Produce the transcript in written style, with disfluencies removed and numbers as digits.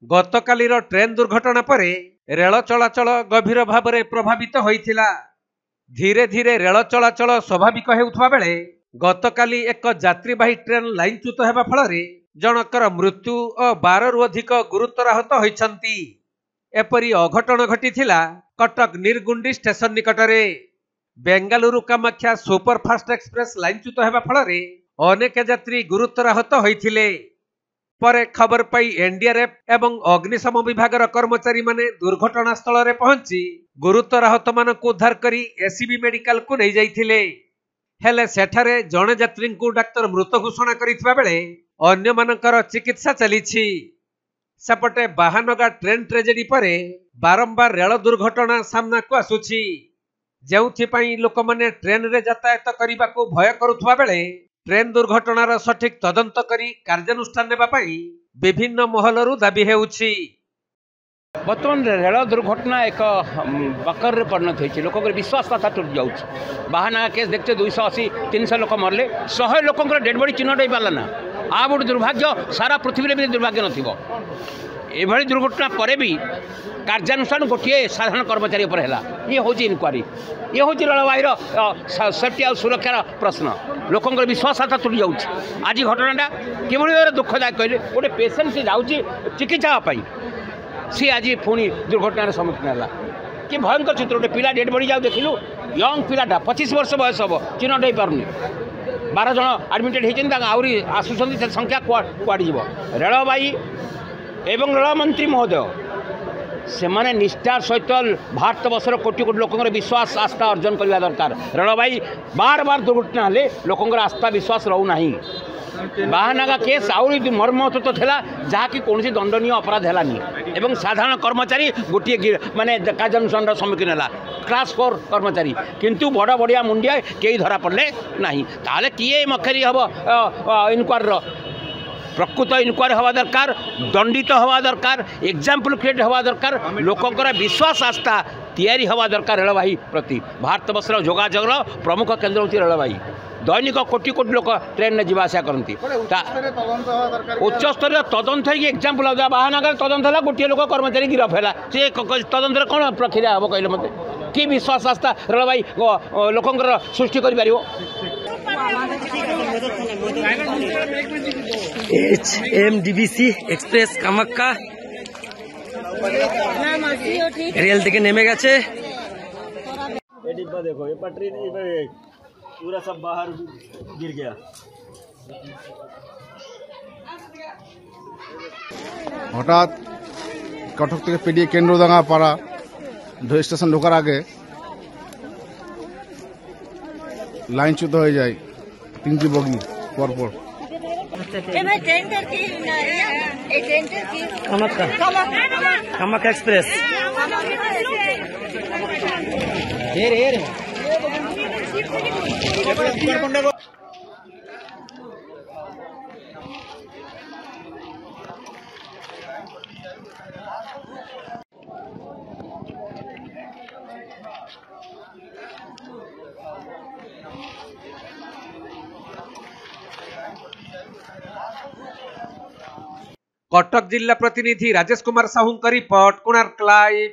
गतकालीर train दुर्घटना पर rail चलाचल गभीर भाव में प्रभावित होइथिला। धीरे धीरे रेल चलाचल स्वाभाविक हेउथबा बेले गतकाली एक यात्रीवाही ट्रेन लाइनच्युत हेबा फଳରେ जनकर मृत्यु और 12 रु अधिक गुरुतर आहत होइछंती। एपरी अघटन घटिथिला कटक निर्गुंडी स्टेशन निकटरे। बेंगालुरु कामाख्या सुपरफास्ट एक्सप्रेस लाइनच्युत हेबा फଳରେ अनेक यात्री गुरुतर आहत होइथिले। परे खबर पाई एनडीआरएफ एवं अग्निशम विभागर कर्मचारी माने दुर्घटना स्थल रे पहुंची गुरुतर आहत मानक उद्धार करी एसीबी मेडिकल को नहीं जाइथिले। हेले सेठारे जणे यात्री को डाक्तर मृत घोषणा करिथिबा बेले अन्य मानकर चिकित्सा चलीछि। सेपटे बाहानगा ट्रेन ट्रेजेडी परे बारंबार रेल दुर्घटना सामना को आसुछि, जेउथिपाई लोक माने ट्रेन रे यातायात करिबा को भय करुथबा बेले ट्रेन दुर्घटनार सठिक तदंत करी कार्यानुष्ठान नेबा पाई विभिन्न महलरू दाबी हेउछि। बर्तमान रेल दुर्घटना एक बकर रे परिणत होइछि। लोक विश्वास कथा टूट जाउछि। बाहाना केस देखते 280 300 लोक मरले, 100 लोक डेड बॉडी चिन्हट हो पाला ना। आ गोटे दुर्भाग्य, सारा पृथ्वी में दुर्भाग्य नथिबो। एभली दुर्घटना पर भी कार्यानुष्ठान गोटे साधारण कर्मचारी पर है। ये हूँ इनक्वारी, ये हूँ रेलवाईर सेफ्टी और सुरक्षार प्रश्न। लोकंर विश्वासता तुटी जाऊँगी। आज घटनाटा किभली दुखदायक कहले, गोटे पेसेंट से जाऊँगी चिकित्सापी, सी आज पुणी दुर्घटनार सम्मुखीन है। कि भयंकर चित्र, गोटे पिला डेड बॉडी जाऊ देखिलु, यंग पिलाटा 25 वर्ष बयस हम, चिन्हट हो पारुनि। 12 जन आडमिटेड होती आहरी आसुँच, संख्या कुआड़ जीव। रेलवाई एवं रेल मंत्री महोदय से माने निष्ठार सहित भारत वर्षर कोटी कोटी लोक विश्वास आस्था अर्जन करने दरकार। रेलवाई बार बार दुर्घटना हेले लोक आस्था विश्वास रोना। बाहानगा केस आहरी मर्महत तो था, जहाँकि कौन दंडनीय अपराध है एवं साधारण कर्मचारी गोटे माने कार्यानुष्ठान सम्मुखीन है। क्लास 4 कर्मचारी किंतु बड़ बड़िया मुंडिया कई धरा पड़े ना। ताले किए मखेरी हम इनक्वारी प्रकृत इनक्वारी हवा दरकार, दंडित हवा दरकार, एग्जाम्पल क्रिएट हवा दरकार, लोकंकर विश्वास आस्था तैयारी हवा दरकार। रेलवाई प्रति भारत वर्षर जोगाजोगर प्रमुख केन्द्र होती रेलवाई। दैनिक कोटी कोटी लोक ट्रेन में जावासा करती। उच्च स्तर तदंत एग्जाम्पल बाहानगर तदंत है, गोटे लोक कर्मचारी गिरफ है। सी तदंतर कौन प्रक्रिया हम कहले मत कि विश्वास आस्था रेलवाई लोकंकर सृष्टि कर HMDBC एक्सप्रेस कामाख्या रेल থেকে নেমে গেছে। ये डिब्बा देखो, ये पटरी पूरा सब बाहर गिर गया। हठाৎ कटक থেকে পেরিয়ে কেন্দ্রডাঙ্গা পাড়া ধরে স্টেশন ঢোকার আগে লাইনচ্যুত হয়ে যায় 3টি বগি পরপর। कामाख्या एक्सप्रेस कटक जिला प्रतिनिधि राजेश कुमार साहू का रिपोर्ट, कोणार्क लाइव।